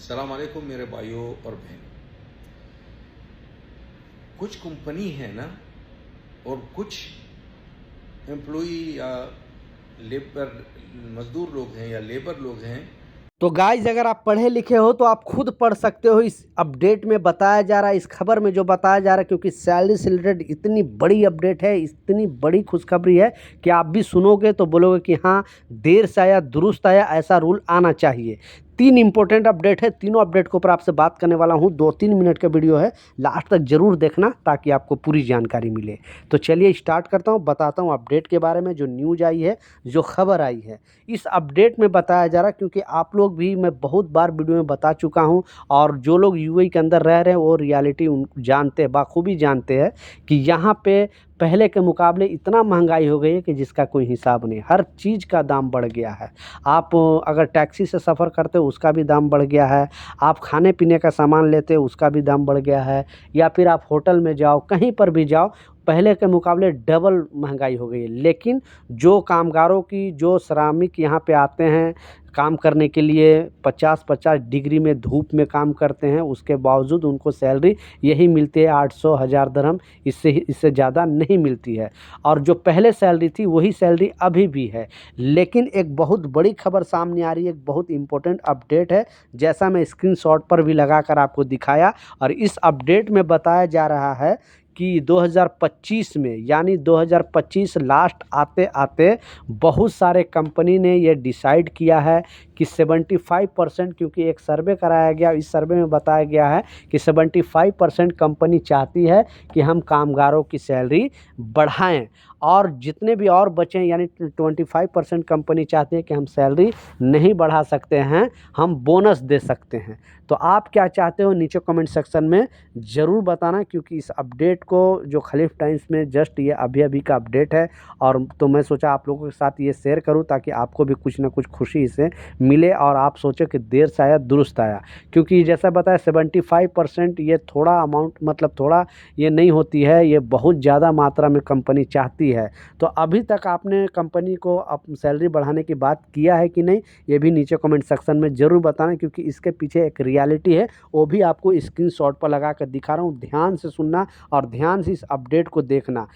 अस्सलाम वालेकुम मेरे भाइयों और बहन। कुछ कंपनी है ना और कुछ एम्प्लॉई या लेबर मजदूर लोग हैं या लेबर लोग हैं। तो गाइज अगर आप पढ़े लिखे हो तो आप खुद पढ़ सकते हो। इस अपडेट में बताया जा रहा है, इस खबर में जो बताया जा रहा है, क्योंकि सैलरी से रिलेटेड इतनी बड़ी अपडेट है, इतनी बड़ी खुशखबरी है कि आप भी सुनोगे तो बोलोगे कि हाँ, देर से आया दुरुस्त आया, ऐसा रूल आना चाहिए। 3 इंपॉर्टेंट अपडेट है, तीनों अपडेट के ऊपर आपसे बात करने वाला हूँ। 2-3 मिनट का वीडियो है, लास्ट तक जरूर देखना ताकि आपको पूरी जानकारी मिले। तो चलिए स्टार्ट करता हूँ, बताता हूँ अपडेट के बारे में। जो न्यूज आई है, जो खबर आई है, इस अपडेट में बताया जा रहा है, क्योंकि आप लोग भी, मैं बहुत बार वीडियो में बता चुका हूँ, और जो लोग यूएई के अंदर रह रहे हैं वो रियलिटी जानते हैं, बाखूबी जानते हैं कि यहाँ पे पहले के मुकाबले इतना महंगाई हो गई है कि जिसका कोई हिसाब नहीं। हर चीज़ का दाम बढ़ गया है। आप अगर टैक्सी से सफ़र करते हो उसका भी दाम बढ़ गया है, आप खाने पीने का सामान लेते हो उसका भी दाम बढ़ गया है, या फिर आप होटल में जाओ, कहीं पर भी जाओ, पहले के मुकाबले डबल महंगाई हो गई है। लेकिन जो कामगारों की, जो श्रमिक यहाँ पे आते हैं काम करने के लिए, 50-50 डिग्री में धूप में काम करते हैं, उसके बावजूद उनको सैलरी यही मिलती है 800-1000 दिरहम, इससे ज़्यादा नहीं मिलती है। और जो पहले सैलरी थी वही सैलरी अभी भी है। लेकिन एक बहुत बड़ी खबर सामने आ रही है, एक बहुत इंपॉर्टेंट अपडेट है, जैसा मैं स्क्रीनशॉट पर भी लगाकर आपको दिखाया। और इस अपडेट में बताया जा रहा है कि 2025 में, यानी 2025 लास्ट आते आते बहुत सारे कंपनी ने ये डिसाइड किया है कि 75%, क्योंकि एक सर्वे कराया गया, इस सर्वे में बताया गया है कि 75% कंपनी चाहती है कि हम कामगारों की सैलरी बढ़ाएं, और जितने भी और बचे यानी 25% कंपनी चाहती है कि हम सैलरी नहीं बढ़ा सकते हैं, हम बोनस दे सकते हैं। तो आप क्या चाहते हो नीचे कमेंट सेक्शन में ज़रूर बताना, क्योंकि इस अपडेट को जो खलीफ टाइम्स में जस्ट ये अभी अभी का अपडेट है, और तो मैं सोचा आप लोगों के साथ ये शेयर करूं ताकि आपको भी कुछ ना कुछ खुशी इससे मिले, और आप सोचो कि देर से आया दुरुस्त आया। क्योंकि जैसा बताया 75% ये थोड़ा अमाउंट, मतलब थोड़ा ये नहीं होती है, ये बहुत ज़्यादा मात्रा में कंपनी चाहती है। तो अभी तक आपने कंपनी को अपनी सैलरी बढ़ाने की बात किया है कि नहीं, ये भी नीचे कमेंट सेक्शन में ज़रूर बताना, क्योंकि इसके पीछे एक रियलिटी है, वो भी आपको स्क्रीनशॉट पर लगा कर दिखा रहा हूँ। ध्यान से सुनना और ध्यान से इस अपडेट को देखना।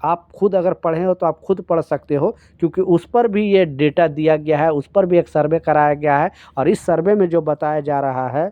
आप खुद अगर पढ़े हो तो आप खुद पढ़ सकते हो, क्योंकि उस पर भी ये डेटा दिया गया है, उस पर भी एक सर्वे कराया गया है। और इस सर्वे में जो बताया जा रहा है,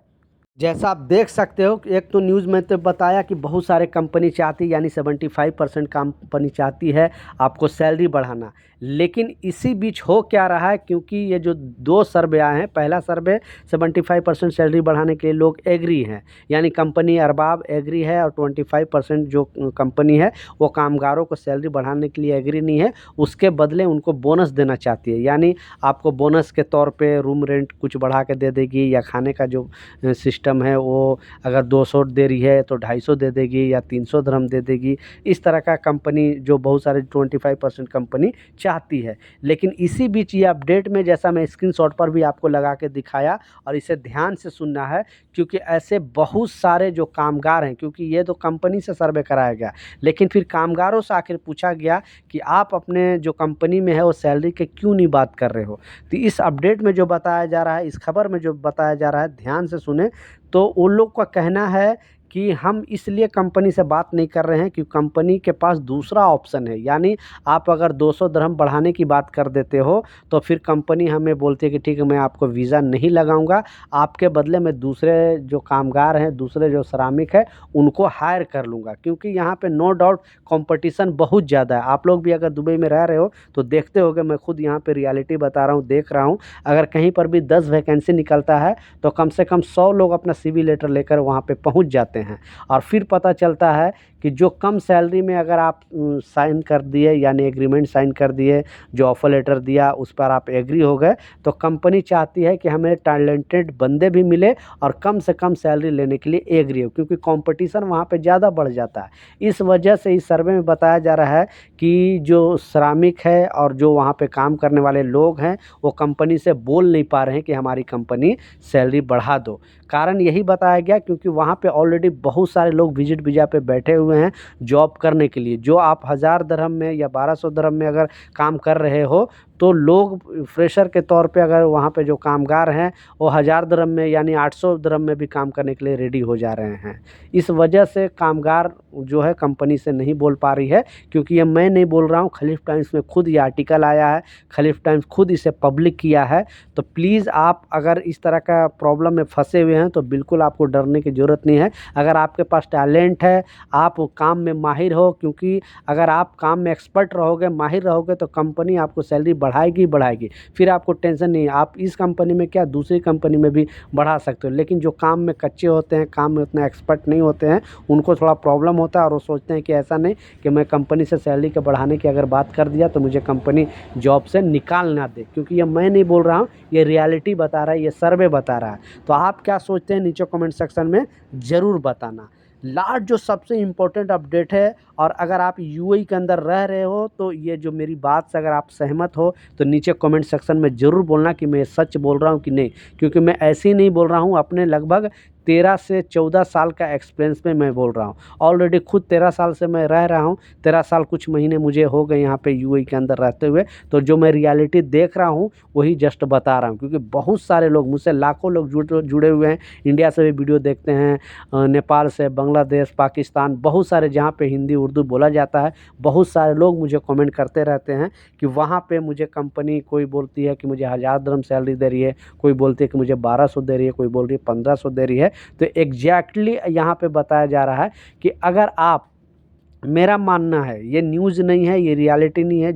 जैसा आप देख सकते हो, एक तो न्यूज़ में तो बताया कि बहुत सारे कंपनी चाहती, यानी 75% कंपनी चाहती है आपको सैलरी बढ़ाना। लेकिन इसी बीच हो क्या रहा है, क्योंकि ये जो 2 सर्वे आए हैं, पहला सर्वे 75% सैलरी बढ़ाने के लिए लोग एग्री हैं, यानी कंपनी अरबाब एग्री है, और 25% जो कंपनी है वो कामगारों को सैलरी बढ़ाने के लिए एग्री नहीं है, उसके बदले उनको बोनस देना चाहती है। यानी आपको बोनस के तौर पे रूम रेंट कुछ बढ़ा के दे देगी, या खाने का जो सिस्टम है वो अगर 200 दे रही है तो 250 दे देगी, या 300 दिरहम दे देगी। इस तरह का कंपनी, जो बहुत सारे 25% कंपनी चाहती है। लेकिन इसी बीच ये अपडेट में, जैसा मैं स्क्रीनशॉट पर भी आपको लगा के दिखाया, और इसे ध्यान से सुनना है, क्योंकि ऐसे बहुत सारे जो कामगार हैं, क्योंकि ये तो कंपनी से सर्वे कराया गया, लेकिन फिर कामगारों से आखिर पूछा गया कि आप अपने जो कंपनी में है वो सैलरी के क्यों नहीं बात कर रहे हो। तो इस अपडेट में जो बताया जा रहा है, इस खबर में जो बताया जा रहा है, ध्यान से सुने। तो उन लोग का कहना है कि हम इसलिए कंपनी से बात नहीं कर रहे हैं कि कंपनी के पास दूसरा ऑप्शन है। यानी आप अगर 200 दिरहम बढ़ाने की बात कर देते हो तो फिर कंपनी हमें बोलती है कि ठीक है, मैं आपको वीज़ा नहीं लगाऊंगा, आपके बदले में दूसरे जो कामगार हैं, दूसरे जो श्रमिक है, उनको हायर कर लूँगा। क्योंकि यहाँ पे नो डाउट कंपटीशन बहुत ज़्यादा है। आप लोग भी अगर दुबई में रह रहे हो तो देखते होगे, मैं खुद यहाँ पर रियलिटी बता रहा हूँ, देख रहा हूँ। अगर कहीं पर भी 10 वैकेंसी निकलता है तो कम से कम 100 लोग अपना CV लेटर लेकर वहाँ पर पहुँच जाते हैं। और फिर पता चलता है कि जो कम सैलरी में अगर आप साइन कर दिए, यानी एग्रीमेंट साइन कर दिए, जो ऑफर लेटर दिया उस पर आप एग्री हो गए, तो कंपनी चाहती है कि हमें टैलेंटेड बंदे भी मिले और कम से कम सैलरी लेने के लिए एग्री हो, क्योंकि कंपटीशन वहाँ पे ज़्यादा बढ़ जाता है। इस वजह से इस सर्वे में बताया जा रहा है कि जो श्रमिक है और जो वहाँ पे काम करने वाले लोग हैं, वो कंपनी से बोल नहीं पा रहे हैं कि हमारी कंपनी सैलरी बढ़ा दो। कारण यही बताया गया क्योंकि वहाँ पे ऑलरेडी बहुत सारे लोग विजिट वीज़ा पे बैठे हुए हैं जॉब करने के लिए। जो आप 1000 दिरहम में या 1200 दिरहम में अगर काम कर रहे हो तो लोग फ्रेशर के तौर पे अगर वहाँ पे जो कामगार हैं वो 1000 दिरहम में यानी 800 दिरहम में भी काम करने के लिए रेडी हो जा रहे हैं। इस वजह से कामगार जो है कंपनी से नहीं बोल पा रही है, क्योंकि ये मैं नहीं बोल रहा हूँ, खलीफ टाइम्स में खुद ये आर्टिकल आया है, खलीफ टाइम्स खुद इसे पब्लिक किया है। तो प्लीज़ आप अगर इस तरह का प्रॉब्लम में फंसे हुए हैं तो बिल्कुल आपको डरने की ज़रूरत नहीं है। अगर आपके पास टैलेंट है, आप काम में माहिर हो, क्योंकि अगर आप काम में एक्सपर्ट रहोगे, माहिर रहोगे तो कंपनी आपको सैलरी बढ़ाएगी ही बढ़ाएगी, फिर आपको टेंशन नहीं है। आप इस कंपनी में क्या दूसरी कंपनी में भी बढ़ा सकते हो। लेकिन जो काम में कच्चे होते हैं, काम में उतना एक्सपर्ट नहीं होते हैं, उनको थोड़ा प्रॉब्लम होता है और वो सोचते हैं कि ऐसा नहीं कि मैं कंपनी से सैलरी के बढ़ाने की अगर बात कर दिया तो मुझे कंपनी जॉब से निकाल ना दे। क्योंकि ये मैं नहीं बोल रहा हूँ, ये रियलिटी बता रहा है, ये सर्वे बता रहा है। तो आप क्या सोचते हैं नीचे कमेंट सेक्शन में ज़रूर बताना। लास्ट जो सबसे इम्पोर्टेंट अपडेट है, और अगर आप यूएई के अंदर रह रहे हो तो ये जो मेरी बात से अगर आप सहमत हो तो नीचे कमेंट सेक्शन में ज़रूर बोलना कि मैं सच बोल रहा हूँ कि नहीं। क्योंकि मैं ऐसे ही नहीं बोल रहा हूँ, अपने लगभग 13 से 14 साल का एक्सपीरियंस में मैं बोल रहा हूँ। ऑलरेडी खुद 13 साल से मैं रह रहा हूँ, 13 साल कुछ महीने मुझे हो गए यहाँ पे यूएई के अंदर रहते हुए। तो जो मैं रियलिटी देख रहा हूँ वही जस्ट बता रहा हूँ, क्योंकि बहुत सारे लोग मुझसे, लाखों लोग जुड़े हुए हैं। इंडिया से भी वीडियो देखते हैं, नेपाल से, बांग्लादेश, पाकिस्तान, बहुत सारे जहाँ पे हिंदी उर्दू बोला जाता है, बहुत सारे लोग मुझे कमेंट करते रहते हैं कि वहाँ पे मुझे कंपनी कोई बोलती है कि मुझे 1000 दिरहम सैलरी दे रही है, कोई बोलती है कि मुझे 1200 दे रही है, कोई बोल रही है 1500 दे रही है। तो एग्जैक्टली यहाँ पे बताया जा रहा है कि अगर आप, मेरा मानना है, ये न्यूज़ नहीं है, ये रियलिटी नहीं है,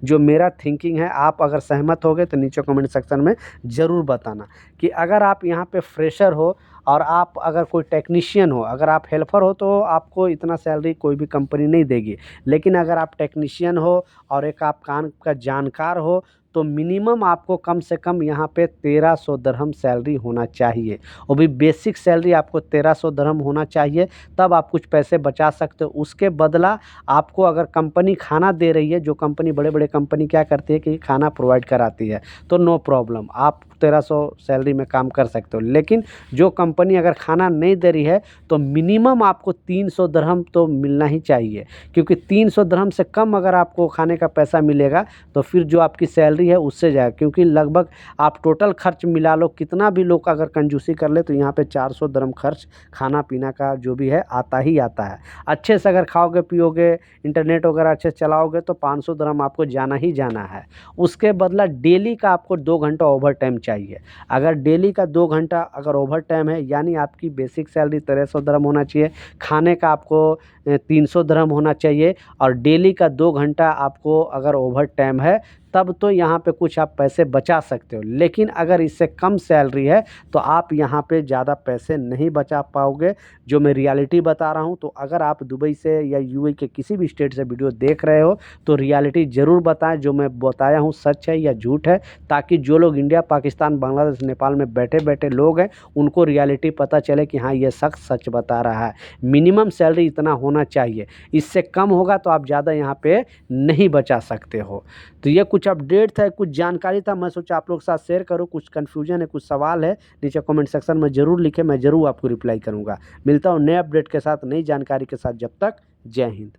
जो मेरा थिंकिंग है, आप अगर सहमत हो गए तो नीचे कमेंट सेक्शन में ज़रूर बताना कि अगर आप यहाँ पे फ्रेशर हो और आप अगर कोई टेक्नीशियन हो, अगर आप हेल्पर हो तो आपको इतना सैलरी कोई भी कंपनी नहीं देगी। लेकिन अगर आप टेक्नीशियन हो और एक आप काम का जानकार हो तो मिनिमम आपको कम से कम यहाँ पे 1300 दिरहम सैलरी होना चाहिए। वो भी बेसिक सैलरी आपको 1300 दिरहम होना चाहिए, तब आप कुछ पैसे बचा सकते हो। उसके बदला आपको अगर कंपनी खाना दे रही है, जो कंपनी, बड़े बड़े कंपनी क्या करती है कि खाना प्रोवाइड कराती है, तो नो प्रॉब्लम, आप 1300 सैलरी में काम कर सकते हो। लेकिन जो कंपनी अगर खाना नहीं दे रही है तो मिनिमम आपको 300 दिरहम तो मिलना ही चाहिए, क्योंकि 300 दिरहम से कम अगर आपको खाने का पैसा मिलेगा तो फिर जो आपकी सैलरी है उससे जाएगा। क्योंकि लगभग आप टोटल खर्च मिला लो, कितना भी लोग अगर कंजूसी कर ले तो यहाँ पे 400 दिरहम खर्च खाना पीना का जो भी है आता ही आता है। अच्छे से अगर खाओगे पियोगे, इंटरनेट वगैरह अच्छे चलाओगे तो 500 दिरहम आपको जाना ही जाना है। उसके बदला डेली का आपको 2 घंटा ओवर टाइम चाहिए। अगर डेली का 2 घंटा अगर ओवर टाइम है, यानी आपकी बेसिक सैलरी 1300 दिरहम होना चाहिए, खाने का आपको 300 दिरहम होना चाहिए, और डेली का 2 घंटा आपको अगर ओवर टाइम है, तब तो यहाँ पे कुछ आप पैसे बचा सकते हो। लेकिन अगर इससे कम सैलरी है तो आप यहाँ पे ज़्यादा पैसे नहीं बचा पाओगे, जो मैं रियलिटी बता रहा हूँ। तो अगर आप दुबई से या यूएई के किसी भी स्टेट से वीडियो देख रहे हो तो रियलिटी ज़रूर बताएं, जो मैं बताया हूँ सच है या झूठ है, ताकि जो लोग इंडिया, पाकिस्तान, बांग्लादेश, नेपाल में बैठे बैठे लोग हैं उनको रियलिटी पता चले कि हाँ ये शख्स सच बता रहा है। मिनिमम सैलरी इतना होना चाहिए, इससे कम होगा तो आप ज़्यादा यहाँ पे नहीं बचा सकते हो। तो ये कुछ अपडेट था, कुछ जानकारी था, मैं सोचा आप लोग के साथ शेयर करूँ। कुछ कन्फ्यूजन है, कुछ सवाल है, नीचे कमेंट सेक्शन में ज़रूर लिखें, मैं ज़रूर आपको रिप्लाई करूँगा। मिलता हूँ नए अपडेट के साथ, नई जानकारी के साथ। जब तक जय हिंद।